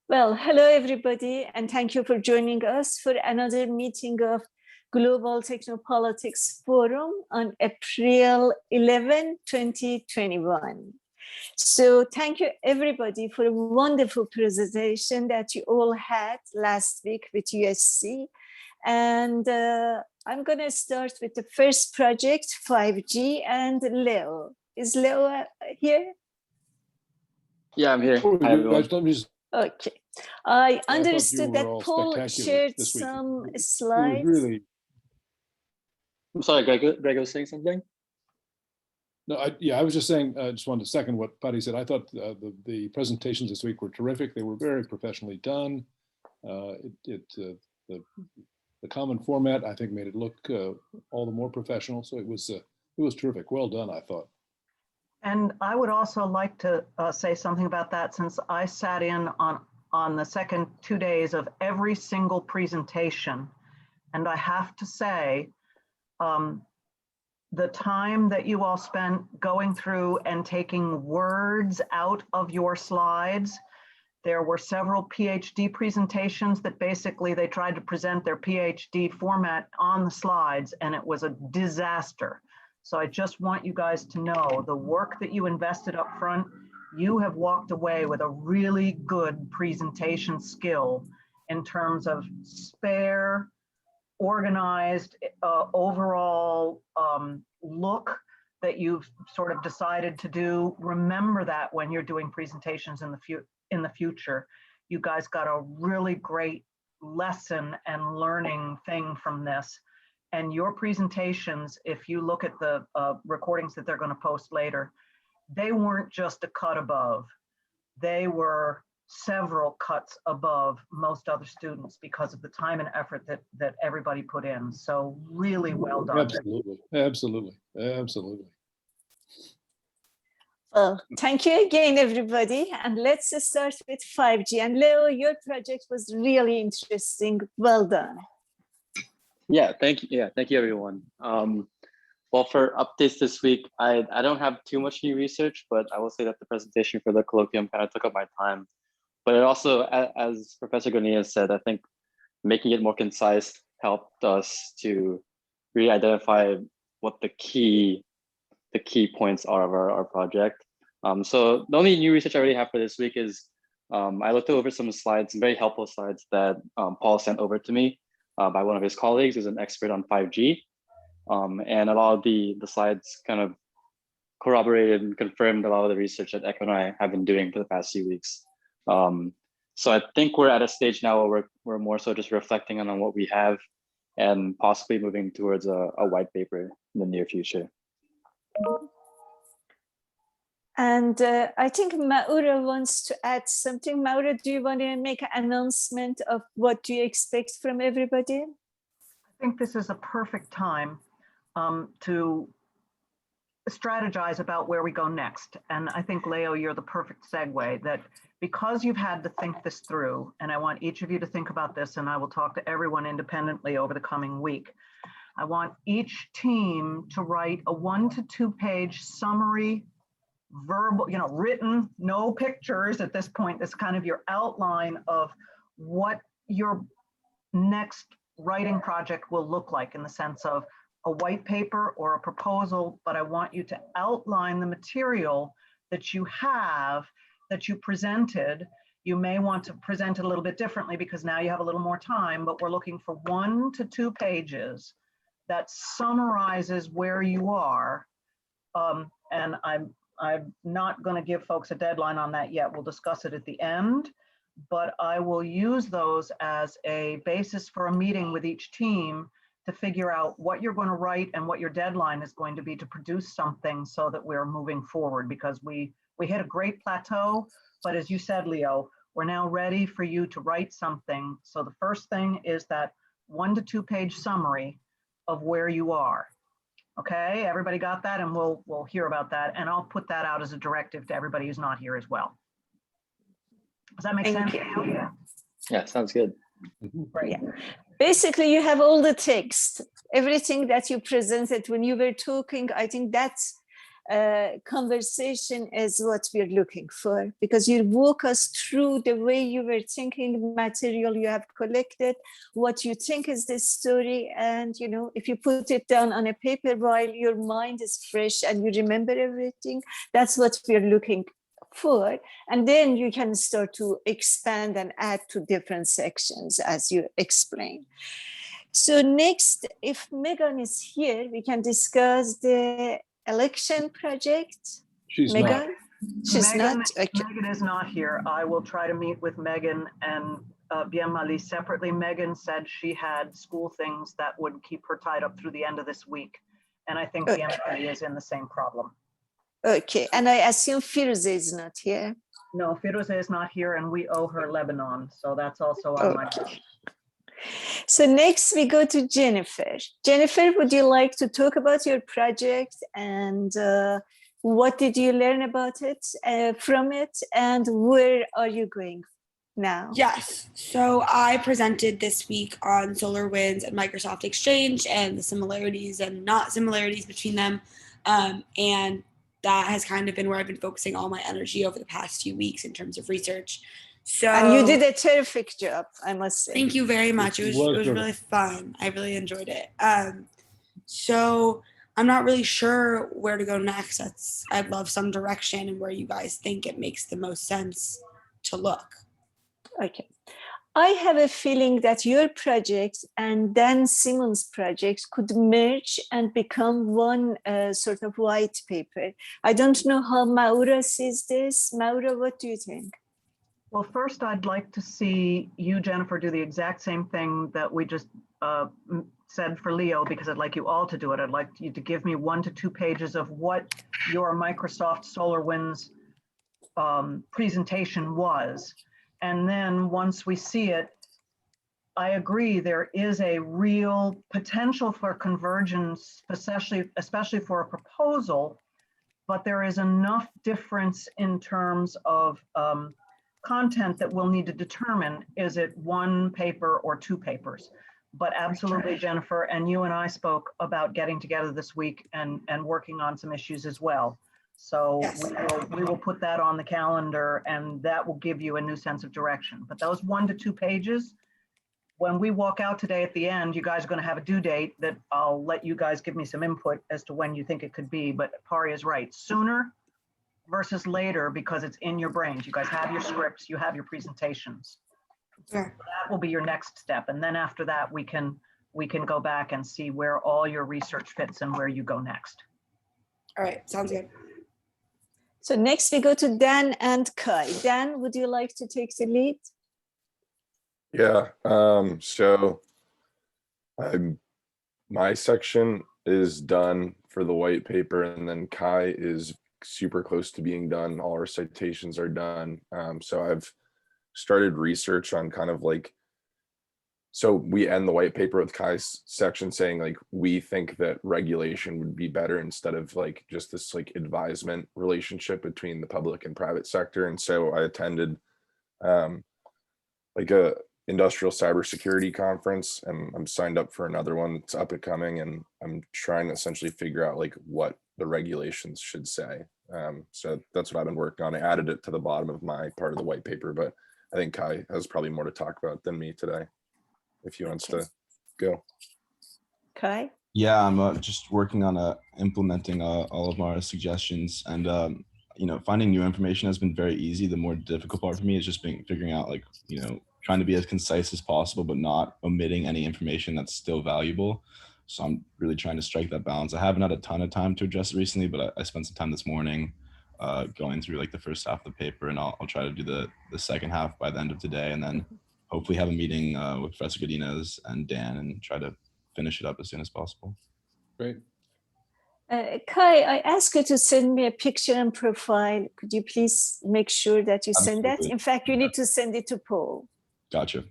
Well, hello everybody, and thank you for joining us for another meeting of Global Technopolitics Forum on April 11, 2021. So thank you everybody for a wonderful presentation that you all had last week with USC. And I'm going to start with the first project, 5G, and Leo. Is Leo here? Yeah, I'm here. Hi, everyone. Okay. I understood that Paul shared some slides. I'm sorry, Greg was saying something? No, I was just saying, I just wanted to second what Patty said. I thought the presentations this week were terrific. They were very professionally done. The common format, I think, made it look all the more professional. So it was terrific. Well done, I thought. And I would also like to say something about that, since I sat in on the second 2 days of every single presentation. And I have to say, the time that you all spent going through and taking words out of your slides, there were several PhD presentations that basically they tried to present their PhD format on the slides, and it was a disaster. So I just want you guys to know the work that you invested up front, you have walked away with a really good presentation skill in terms of spare, organized, overall look that you've sort of decided to do. Remember that when you're doing presentations in the future. You guys got a really great lesson and learning thing from this. And your presentations, if you look at the recordings that they're going to post later, they weren't just a cut above. They were several cuts above most other students because of the time and effort that everybody put in. So really well done. Absolutely, absolutely, absolutely. Well, thank you again, everybody. And let's start with 5G. And Leo, your project was really interesting. Well done. Yeah, thank you. Yeah, thank you, everyone. Well, for updates this week, I don't have too much new research, but I will say that the presentation for the colloquium kind of took up my time. But it also, as Professor Gonilla said, I think making it more concise helped us to really identify what the key points are of our project. So the only new research I already have for this week is I looked over some slides, some very helpful slides that Paul sent over to me by one of his colleagues who's an expert on 5G. And a lot of the slides kind of corroborated and confirmed a lot of the research that Echo and I have been doing for the past few weeks. So I think we're at a stage now where we're more so just reflecting on what we have and possibly moving towards a white paper in the near future. And I think Maura wants to add something. Maura, do you want to make an announcement of what you expect from everybody? I think this is a perfect time to strategize about where we go next. And I think, Leo, you're the perfect segue, that because you've had to think this through, and I want each of you to think about this, and I will talk to everyone independently over the coming week. I want each team to write a 1 to 2 page summary, verbal, written, no pictures at this point. This kind of your outline of what your next writing project will look like, in the sense of a white paper or a proposal, but I want you to outline the material that you have, that you presented. You may want to present it a little bit differently because now you have a little more time, but we're looking for 1 to 2 pages that summarizes where you are. And I'm not going to give folks a deadline on that yet. We'll discuss it at the end, but I will use those as a basis for a meeting with each team to figure out what you're going to write and what your deadline is going to be to produce something, so that we're moving forward, because we hit a great plateau. But as you said, Leo, we're now ready for you to write something. So the first thing is that 1 to 2 page summary of where you are. Okay, everybody got that? And we'll hear about that. And I'll put that out as a directive to everybody who's not here as well. Does that make sense? Yeah, sounds good. Right. Yeah. Basically, you have all the text, everything that you presented when you were talking. I think that's conversation is what we're looking for, because you walk us through the way you were thinking, material you have collected, what you think is this story, and if you put it down on a paper while your mind is fresh and you remember everything, that's what we're looking for. And then you can start to expand and add to different sections as you explain. So next, if Megan is here, we can discuss the election project. She's Megan? not. She's Megan, not? Okay. Megan is not here. I will try to meet with Megan and Bien Mali separately. Megan said she had school things that would keep her tied up through the end of this week. And I think Bien Mali is in the same problem. Okay, and I assume Firuze is not here. No, Firuze is not here, and we owe her Lebanon. So that's also on my list. So next we go to Jennifer. Jennifer, would you like to talk about your project and what did you learn about it, from it, and where are you going now? Yes, so I presented this week on SolarWinds and Microsoft Exchange and the similarities and not similarities between them. And that has kind of been where I've been focusing all my energy over the past few weeks in terms of research. So, and you did a terrific job, I must say. Thank you very much. It was really fun. I really enjoyed it. So I'm not really sure where to go next. I'd love some direction and where you guys think it makes the most sense to look. Okay. I have a feeling that your project and Dan Simmons' project could merge and become one sort of white paper. I don't know how Maura sees this. Maura, what do you think? Well, first, I'd like to see you, Jennifer, do the exact same thing that we just said for Leo, because I'd like you all to do it. I'd like you to give me 1 to 2 pages of what your Microsoft SolarWinds presentation was. And then once we see it, I agree there is a real potential for convergence, especially for a proposal, but there is enough difference in terms of content that we'll need to determine, is it 1 paper or 2 papers? But absolutely, Jennifer, and you and I spoke about getting together this week and working on some issues as well. So yes, we will put that on the calendar, and that will give you a new sense of direction. But those 1 to 2 pages, when we walk out today at the end, you guys are going to have a due date that I'll let you guys give me some input as to when you think it could be. But Pari is right, sooner versus later, because it's in your brains. You guys have your scripts, you have your presentations. Yeah. That will be your next step. And then after that, we can go back and see where all your research fits and where you go next. All right, sounds good. So next we go to Dan and Kai. Dan, would you like to take the lead? Yeah, so my section is done for the white paper, and then Kai is super close to being done. All our citations are done. So I've started research on kind of like, so we end the white paper with Kai's section saying like, we think that regulation would be better instead of like just this like advisement relationship between the public and private sector. And so I attended like a industrial cybersecurity conference, and I'm signed up for another one that's up and coming, and I'm trying to essentially figure out like what the regulations should say. So that's what I've been working on. I added it to the bottom of my part of the white paper, but I think Kai has probably more to talk about than me today, if he wants to go. Kai? Yeah, I'm just working on implementing all of our suggestions, and finding new information has been very easy. The more difficult part for me is just figuring out like, trying to be as concise as possible, but not omitting any information that's still valuable. So I'm really trying to strike that balance. I haven't had a ton of time to address it recently, but I spent some time this morning going through like the first half of the paper, and I'll try to do the second half by the end of today, and then hopefully have a meeting with Professor Godinez and Dan and try to finish it up as soon as possible. Great. Kai, I asked you to send me a picture and profile. Could you please make sure that you send that? In fact, you need to send it to Paul. Gotcha.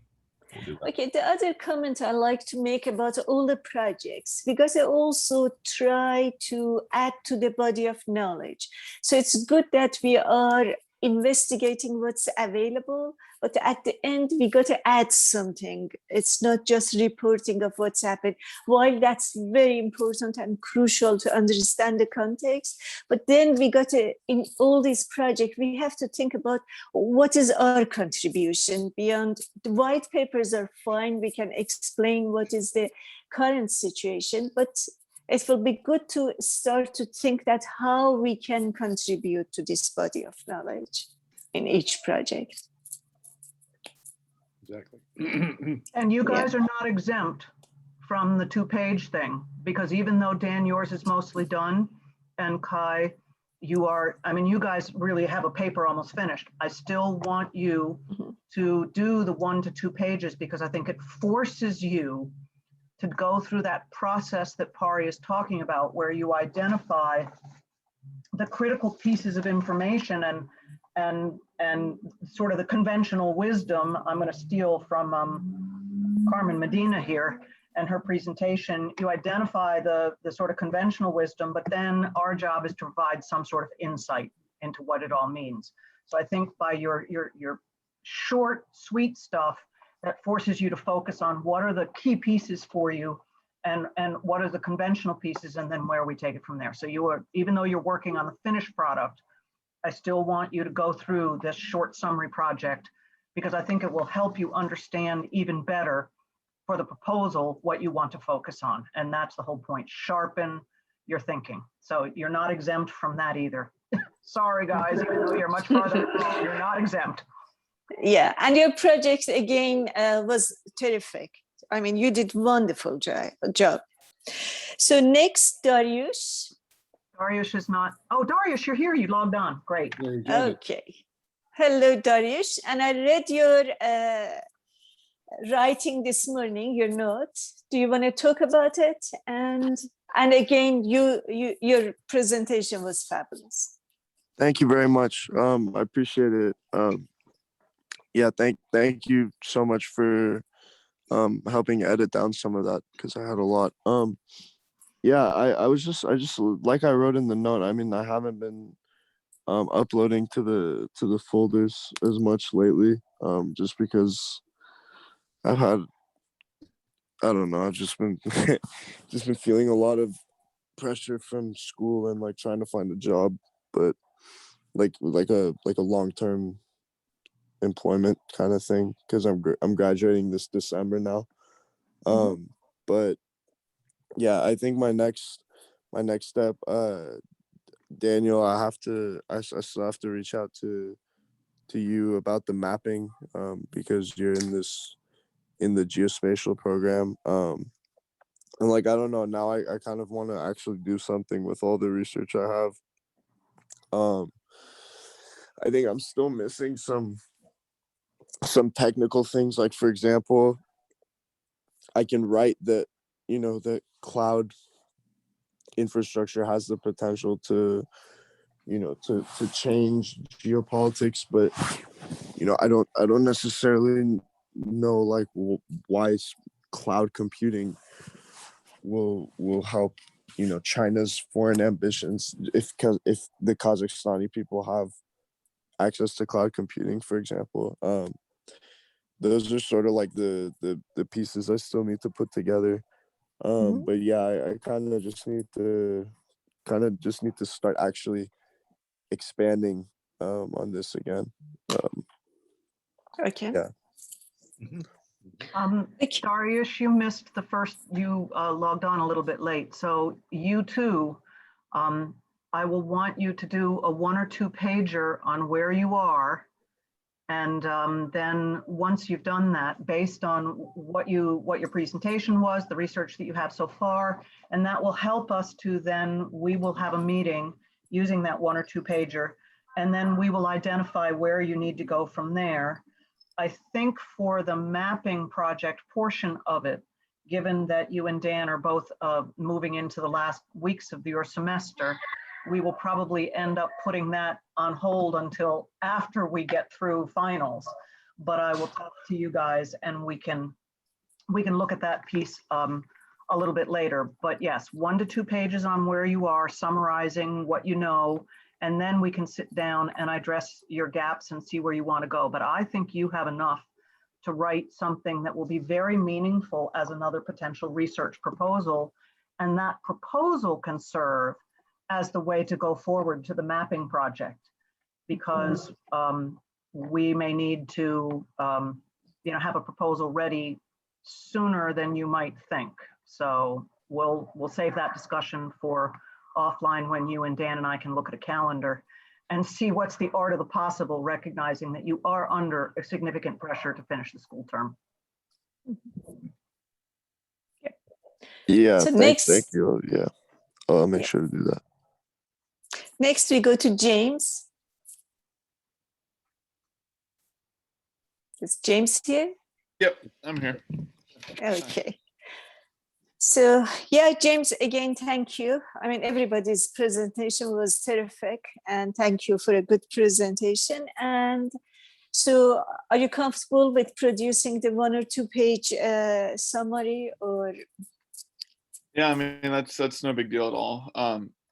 We'll do that. Okay, the other comment I like to make about all the projects, because I also try to add to the body of knowledge. So it's good that we are investigating what's available, but at the end, we got to add something. It's not just reporting of what's happened. While that's very important and crucial to understand the context, but then we got to, in all these projects, we have to think about what is our contribution beyond the white papers are fine. We can explain what is the current situation, but it will be good to start to think that how we can contribute to this body of knowledge in each project. Exactly. And you guys are not exempt from the 2-page thing, because even though Dan, yours is mostly done, and Kai, you are, I mean, you guys really have a paper almost finished. I still want you to do the 1 to 2 pages, because I think it forces you to go through that process that Pari is talking about, where you identify the critical pieces of information and sort of the conventional wisdom. I'm going to steal from Carmen Medina here and her presentation. You identify the sort of conventional wisdom, but then our job is to provide some sort of insight into what it all means. So I think by your short, sweet stuff, that forces you to focus on what are the key pieces for you and what are the conventional pieces, and then where we take it from there. So you are, even though you're working on the finished product, I still want you to go through this short summary project, because I think it will help you understand even better for the proposal what you want to focus on. And that's the whole point, sharpen your thinking. So you're not exempt from that either. Sorry guys, even though you're much farther along, you're not exempt. Yeah, and your project again was terrific. I mean, you did wonderful job. So next, Dariush. Dariush is not, oh, Dariush, you're here, you logged on, great. Okay. Hello, Dariush. And I read your writing this morning, your note. Do you want to talk about it? And again, your presentation was fabulous. Thank you very much. I appreciate it. Yeah, thank you so much for helping edit down some of that, because I had a lot. Yeah, I just like I wrote in the note, I mean, I haven't been uploading to the folders as much lately, just because I've had, I don't know, I've just been just been feeling a lot of pressure from school and like trying to find a job, but like a long-term employment kind of thing, because I'm graduating this December now. But yeah, I think my next step, Daniel, I still have to reach out to you about the mapping, because you're in the geospatial program, and like, I don't know, now I kind of want to actually do something with all the research I have. I think I'm still missing some technical things, like, for example, I can write that, you know, that cloud infrastructure has the potential to, you know, to change geopolitics, but, you know, I don't necessarily know like why cloud computing will help, you know, China's foreign ambitions, if the Kazakhstani people have access to cloud computing, for example. Those are sort of like the pieces I still need to put together. But yeah, I kind of just need to start actually expanding on this again. Okay. Yeah. Dariush, you missed the first, you logged on a little bit late. So you too, I will want you to do a 1 or 2 pager on where you are. And then once you've done that, based on what your presentation was, the research that you have so far, and that will help us to then, we will have a meeting using that 1 or 2 pager, and then we will identify where you need to go from there. I think for the mapping project portion of it, given that you and Dan are both moving into the last weeks of your semester, we will probably end up putting that on hold until after we get through finals. But I will talk to you guys and we can look at that piece a little bit later. But yes, 1 to 2 pages on where you are, summarizing what you know, And then we can sit down and address your gaps and see where you want to go. But I think you have enough to write something that will be very meaningful as another potential research proposal. And that proposal can serve as the way to go forward to the mapping project, because we may need to have a proposal ready sooner than you might think. So we'll save that discussion for offline when you and Dan and I can look at a calendar and see what's the art of the possible, recognizing that you are under a significant pressure to finish the school term. Yeah, So thank you. Yeah, I'll make sure to do that. Next, we go to James. Is James here? Yep, I'm here. Okay. So yeah, James, again, thank you. I mean, everybody's presentation was terrific, and thank you for a good presentation. And so are you comfortable with producing the 1 or 2 page summary, or? Yeah, I mean, that's no big deal at all.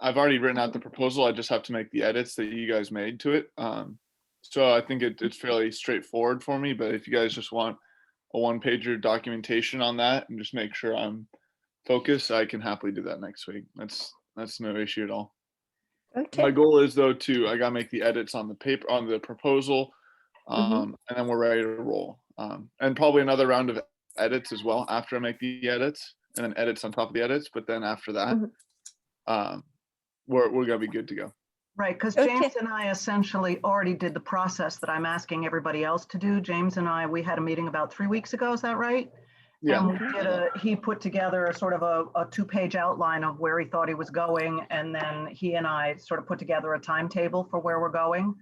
I've already written out the proposal. I just have to make the edits that you guys made to it. So I think it's fairly straightforward for me, but if you guys just want a 1-pager documentation on that and just make sure I'm focused, I can happily do that next week. That's no issue at all. Okay. My goal is though I gotta make the edits on the paper, on the proposal, and then we're ready to roll. And probably another round of edits as well after I make the edits, and then edits on top of the edits. But then after that, we're gonna be good to go. Right, because James and I essentially already did the process that I'm asking everybody else to do. James and I, we had a meeting about 3 weeks ago, is that right? Yeah. And he put together a sort of a 2-page outline of where he thought he was going. And then he and I sort of put together a timetable for where we're going.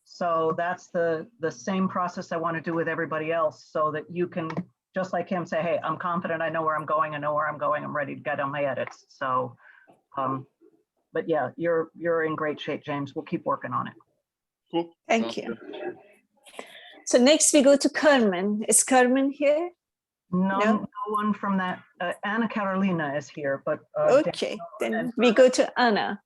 So that's the same process I want to do with everybody else, so that you can, just like him, say, hey, I'm confident, I know where I'm going, I'm ready to get on my edits. So, but yeah, you're in great shape, James. We'll keep working on it. Cool. Thank you. So next we go to Carmen. Is Carmen here? No one from that. Anna Carolina is here, but okay, then we go to Anna.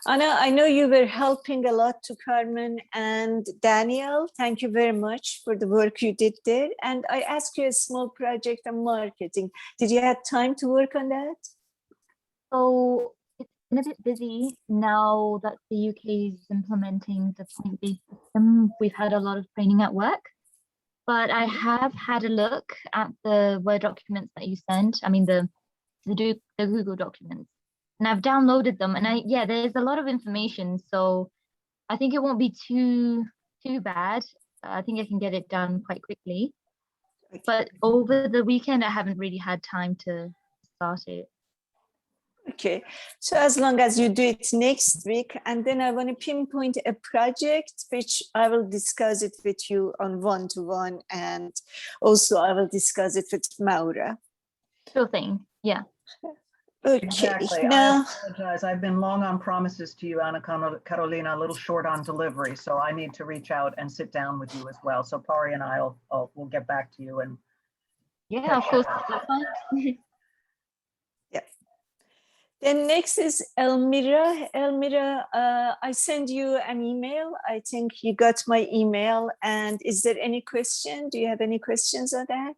Anna, I know you were helping a lot to Carmen and Daniel. Thank you very much for the work you did there. And I asked you a small project on marketing. Did you have time to work on that? So it's been a bit busy now that the UK is implementing the point-based system. We've had a lot of training at work. But I have had a look at the Word documents that you sent. I mean, the Google documents, and I've downloaded them. And there's a lot of information, so I think it won't be too bad. I think I can get it done quite quickly. But over the weekend, I haven't really had time to start it. Okay, so as long as you do it next week, and then I want to pinpoint a project which I will discuss it with you on one-to-one, and also I will discuss it with Maura. Sure thing, yeah. Okay, exactly. now, I apologize. I've been long on promises to you, Anna Carolina, a little short on delivery, so I need to reach out and sit down with you as well. So Pari and I will get back to you. And yeah, of course, that's fine. Then next is Elmira. Elmira, I sent you an email. I think you got my email. And is there any question? Do you have any questions on that?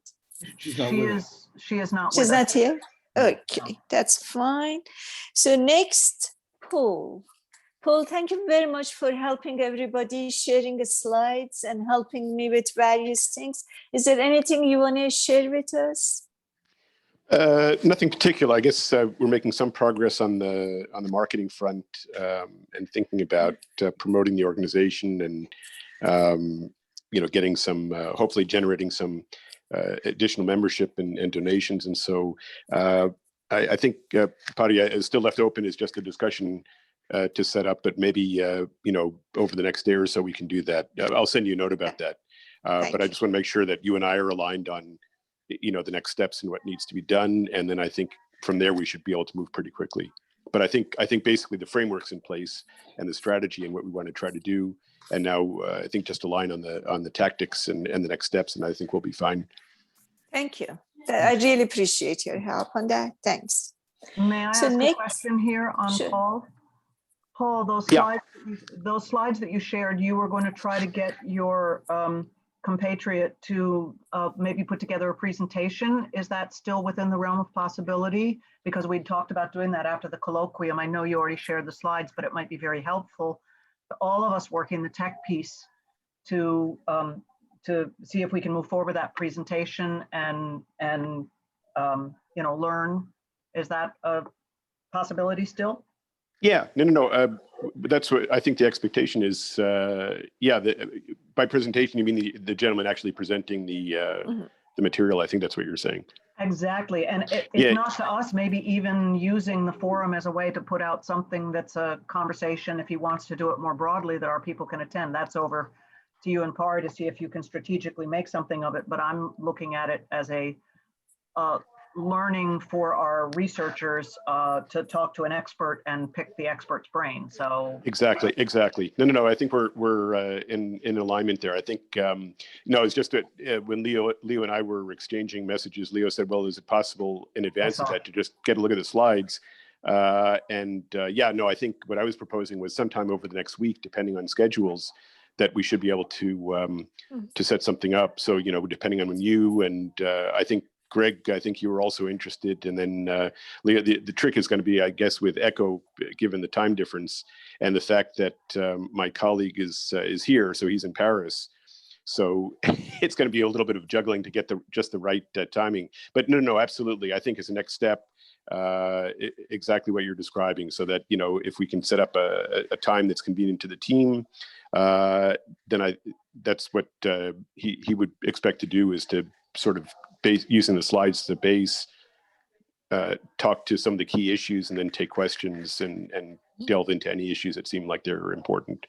She's not with us. She is not. She's not here? Okay, that's fine. So next, Paul. Paul, thank you very much for helping everybody, sharing the slides and helping me with various things. Is there anything you want to share with us? Nothing particular. I guess we're making some progress on the marketing front, and thinking about promoting the organization and getting some, hopefully generating some additional membership and donations. And so I think Pari is still left open is just a discussion to set up, but maybe over the next day or so we can do that. I'll send you a note about that. But I just want to make sure that you and I are aligned on the next steps and what needs to be done, and then I think from there we should be able to move pretty quickly. But I think basically the framework's in place and the strategy and what we want to try to do, and now I think just align on the tactics and the next steps, and I think we'll be fine. Thank you. I really appreciate your help on that. Thanks. May I ask a question here on Paul? Paul, Yeah. those slides that you shared, you were going to try to get your compatriot to maybe put together a presentation. Is that still within the realm of possibility? Because we'd talked about doing that after the colloquium. I know you already shared the slides, but it might be very helpful to all of us working the tech piece to see if we can move forward with that presentation and you know, learn. Is that a possibility still? Yeah, no. That's what I think the expectation is. Yeah, by presentation, you mean the gentleman actually presenting the material. I think that's what you're saying. Exactly. And if not to us, maybe even using the forum as a way to put out something that's a conversation, if he wants to do it more broadly, that our people can attend. That's over to you and Pari to see if you can strategically make something of it. But I'm looking at it as a learning for our researchers to talk to an expert and pick the expert's brain. So exactly. No. I think we're in alignment there. I think no, it's just that when Leo and I were exchanging messages, Leo said, "Well, is it possible in advance of that to just get a look at the slides?" Yeah, no, I think what I was proposing was sometime over the next week, depending on schedules, that we should be able to set something up. So, you know, depending on when you and I think Greg, I think you were also interested, and then Leo, the trick is going to be, I guess, with Echo, given the time difference and the fact that my colleague is here, so he's in Paris. So it's going to be a little bit of juggling to get just the right timing. But no, absolutely. I think as a next step, exactly what you're describing, so that, you know, if we can set up a time that's convenient to the team, then that's what he would expect to do, is to sort of using the slides as a base, talk to some of the key issues, and then take questions and delve into any issues that seem like they're important.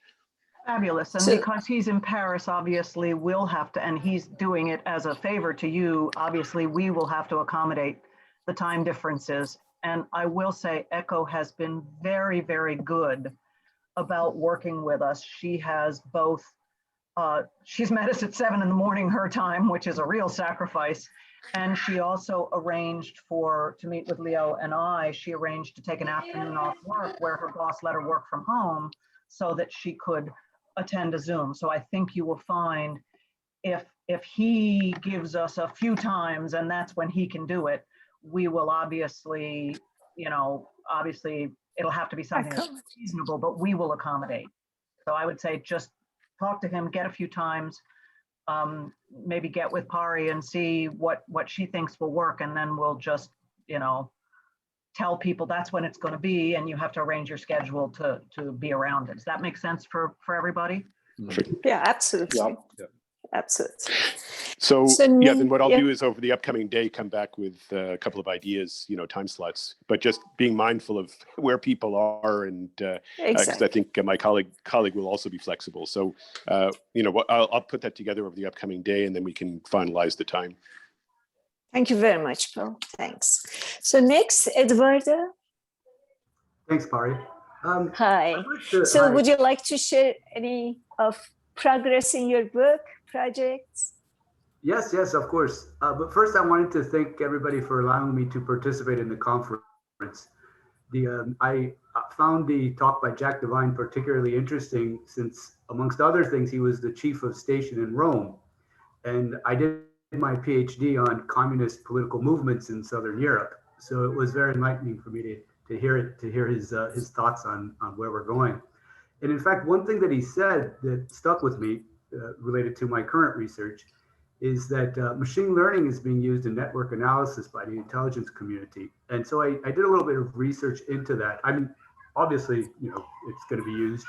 Fabulous. And because he's in Paris, obviously we'll have to, and he's doing it as a favor to you, obviously we will have to accommodate the time differences. And I will say Echo has been very, very good about working with us. She has both, she's met us at 7 in the morning her time, which is a real sacrifice. And she also arranged to meet with Leo and I. She arranged to take an afternoon off work where her boss let her work from home so that she could attend a Zoom. So I think you will find if he gives us a few times and that's when he can do it, we will obviously, you know, obviously it'll have to be something that's reasonable, but we will accommodate. So I would say just talk to him, get a few times, maybe get with Pari and see what she thinks will work, and then we'll just, you know, tell people that's when it's going to be, and you have to arrange your schedule to be around it. Does that make sense for everybody? Yeah, absolutely. Yeah. Absolutely. So yeah, then what I'll do is over the upcoming day, come back with a couple of ideas, you know, time slots, but just being mindful of where people are, and because I think my colleague will also be flexible. So, you know, I'll put that together over the upcoming day, and then we can finalize the time. Thank you very much, Paul. Thanks. So next, Eduardo. Thanks, Pari. Hi. So would you like to share any of progress in your work projects? Yes, of course. But first, I wanted to thank everybody for allowing me to participate in the conference. I found the talk by Jack Devine particularly interesting, since, amongst other things, he was the chief of station in Rome. And I did my PhD on communist political movements in Southern Europe. So it was very enlightening for me to hear his thoughts on where we're going. And in fact, one thing that he said that stuck with me related to my current research is that machine learning is being used in network analysis by the intelligence community. And so I did a little bit of research into that. I mean, obviously, you know, it's going to be used,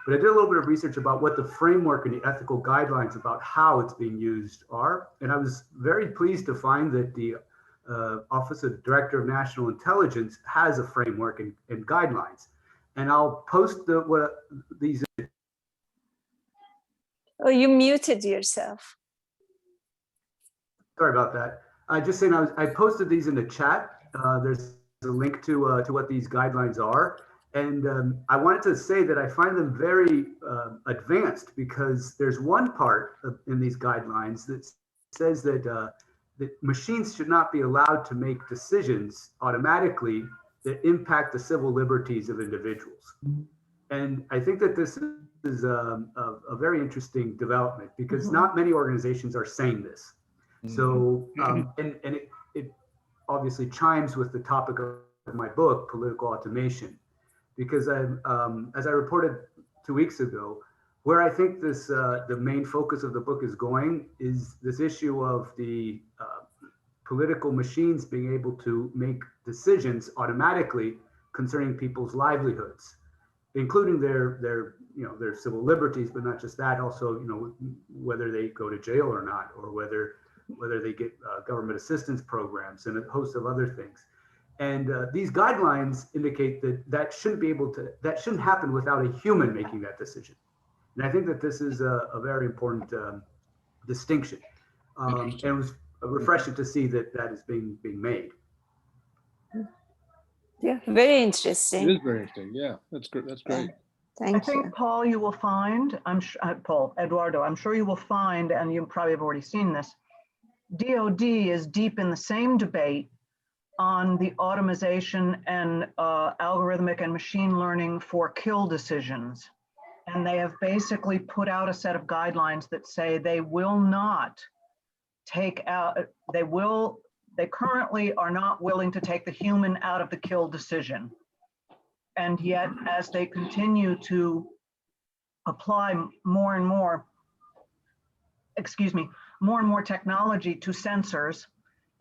but I did a little bit of research about what the framework and the ethical guidelines about how it's being used are. And I was very pleased to find that the Office of the Director of National Intelligence has a framework and guidelines. And I'll post these. Oh, you muted yourself. Sorry about that. Just saying, I posted these in the chat. There's a link to what these guidelines are. And I wanted to say that I find them very advanced, because there's one part in these guidelines that says that machines should not be allowed to make decisions automatically that impact the civil liberties of individuals. And I think that this is a very interesting development because not many organizations are saying this. So, and it obviously chimes with the topic of my book, Political Automation, because as I reported 2 weeks ago, where I think this the main focus of the book is going is this issue of the political machines being able to make decisions automatically concerning people's livelihoods, including their civil liberties, but not just that, also whether they go to jail or not, or whether they get government assistance programs and a host of other things. And these guidelines indicate that shouldn't happen without a human making that decision. And I think that this is a very important distinction. And it was refreshing to see that is being made. Yeah, very It interesting. is very interesting. Yeah, that's great. That's great. Thank I think, you. Paul, you will find, Paul, Eduardo, I'm sure you will find, and you probably have already seen this, DOD is deep in the same debate on the automation and algorithmic and machine learning for kill decisions. And they have basically put out a set of guidelines that say they will not take out, they currently are not willing to take the human out of the kill decision. And yet, as they continue to apply more and more technology to sensors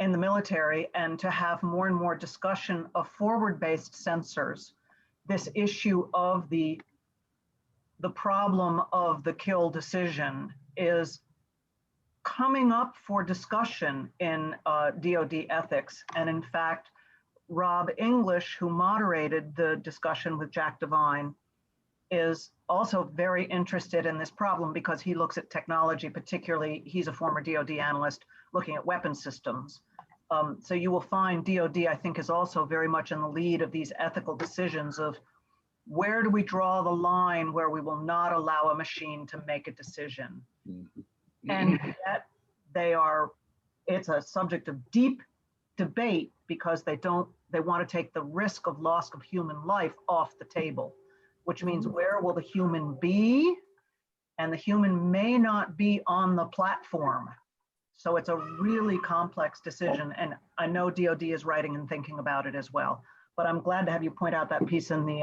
in the military, and to have more and more discussion of forward-based sensors, this issue of the problem of the kill decision is coming up for discussion in DoD ethics. And in fact, Rob English, who moderated the discussion with Jack Devine, is also very interested in this problem because he looks at technology, particularly, he's a former DoD analyst looking at weapon systems. So you will find DoD, I think, is also very much in the lead of these ethical decisions of where do we draw the line where we will not allow a machine to make a decision. And yet it's a subject of deep debate because they want to take the risk of loss of human life off the table, which means where will the human be? And the human may not be on the platform. So it's a really complex decision. And I know DoD is writing and thinking about it as well. But I'm glad to have you point out that piece in the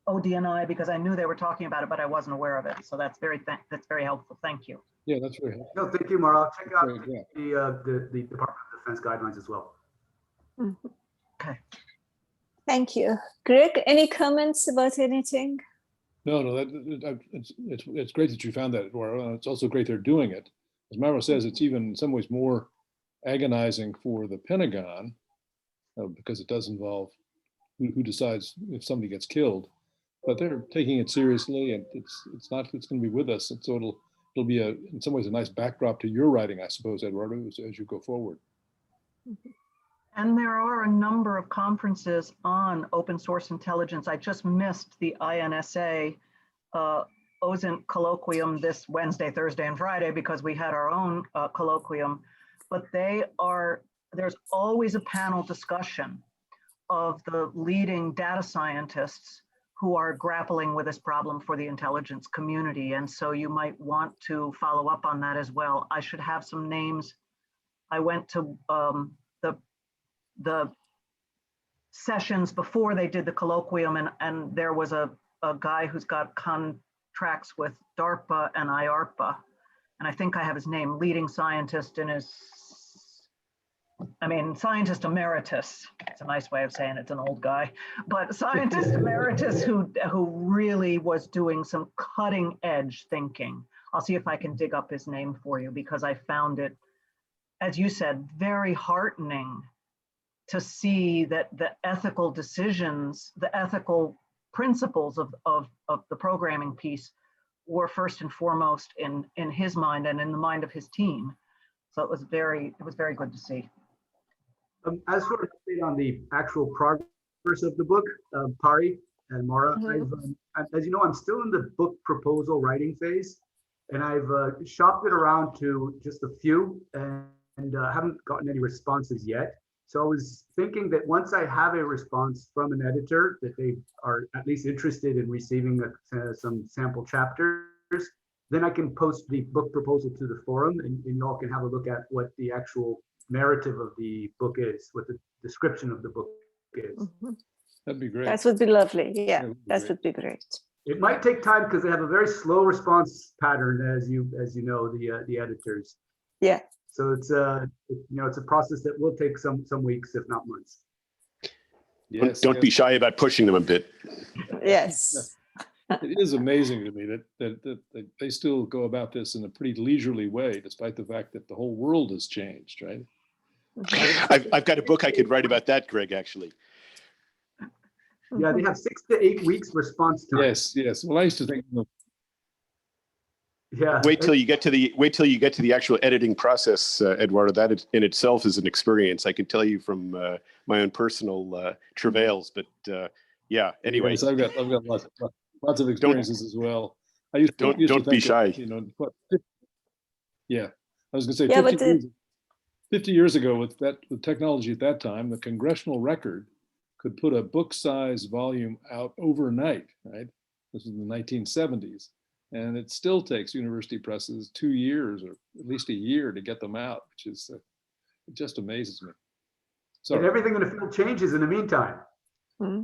ODNI because I knew they were talking about it, but I wasn't aware of it. So that's very helpful. Thank you. Yeah, that's very helpful. No, thank you, Mara. I'll check out the Department of Defense guidelines as well. Okay. Thank you. Greg, any comments about anything? No, it's great that you found that, Eduardo. It's also great they're doing it. As Mara says, it's even in some ways more agonizing for the Pentagon because it does involve who decides if somebody gets killed. But they're taking it seriously, and it's going to be with us, and so it'll be in some ways a nice backdrop to your writing, I suppose, Eduardo, as you go forward. And there are a number of conferences on open source intelligence. I just missed the INSA OSINT colloquium this Wednesday, Thursday, and Friday because we had our own colloquium, but there's always a panel discussion of the leading data scientists who are grappling with this problem for the intelligence community. And so you might want to follow up on that as well. I should have some names. I went to the sessions before they did the colloquium, and there was a guy who's got contracts with DARPA and IARPA, and I think I have his name, leading scientist scientist emeritus. It's a nice way of saying it's an old guy, but scientist emeritus who really was doing some cutting edge thinking. I'll see if I can dig up his name for you because I found it, as you said, very heartening to see that the ethical decisions, the ethical principles of the programming piece were first and foremost in his mind and in the mind of his team. So it was very good to see. As for an update on the actual progress of the book, Pari and Mara, as you know, I'm still in the book proposal writing phase, and I've shopped it around to just a few and haven't gotten any responses yet. So I was thinking that once I have a response from an editor that they are at least interested in receiving some sample chapters, then I can post the book proposal to the forum, and y'all can have a look at what the actual narrative of the book is, what the description of the book is. Mhm. That'd be great. That would be lovely. Yeah, would be that great. would be great. It might take time because they have a very slow response pattern, as you know, the editors. Yeah. So it's it's a process that will take some weeks, if not months. Yes, Don't be shy about pushing them a bit. Yes. It is amazing to me that they still go about this in a pretty leisurely way, despite the fact that the whole world has changed, right? I've got a book I could write about that, Greg, actually. Yeah, they have 6 to 8 weeks response time. Yes, yes. Well, I used to think, Yeah. Wait till you get to the actual editing process, Eduardo. That in itself is an experience. I can tell you from my own personal travails. But yeah. Anyway, yes, I've got lots of experiences as well. I used to don't be think shy. that, yeah, I was going to say Yeah, 50 years ago, with technology at that time, the congressional record could put a book-size volume out overnight. Right, this was in the 1970s. And it still takes university presses 2 years or at least a year to get them out, which is it just amazes me. Sorry. And everything in the field changes in the meantime.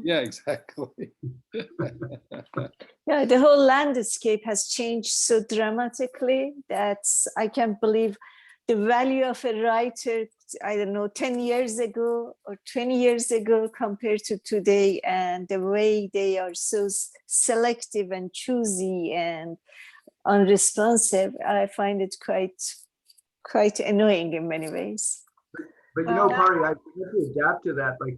Yeah, exactly. Yeah, the whole landscape has changed so dramatically that I can't believe the value of a writer, I don't know, 10 years ago or 20 years ago compared to today, and the way they are so selective and choosy and unresponsive. I find it quite annoying in many ways. But Pari, I have to adapt to that by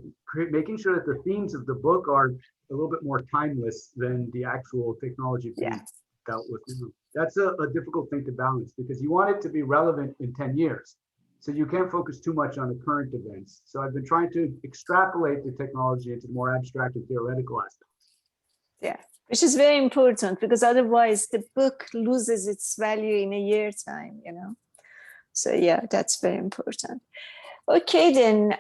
making sure that the themes of the book are a little bit more timeless than the actual technology being dealt with. That's a difficult thing to balance because you want it to be relevant in 10 years. So you can't focus too much on the current events. So I've been trying to extrapolate the technology into more abstract and theoretical aspects. Yeah, which is very important because otherwise the book loses its value in a year's time, So yeah, that's very important. Okay, then,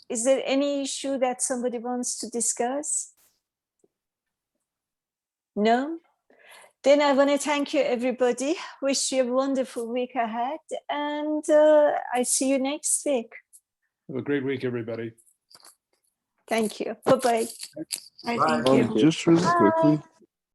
is there any issue that somebody wants to discuss? No? Then I want to thank you, everybody. Wish you a wonderful week ahead, and I see you next week. Have a great week, everybody. Thank you. Bye-bye. Thank you. Just really quickly,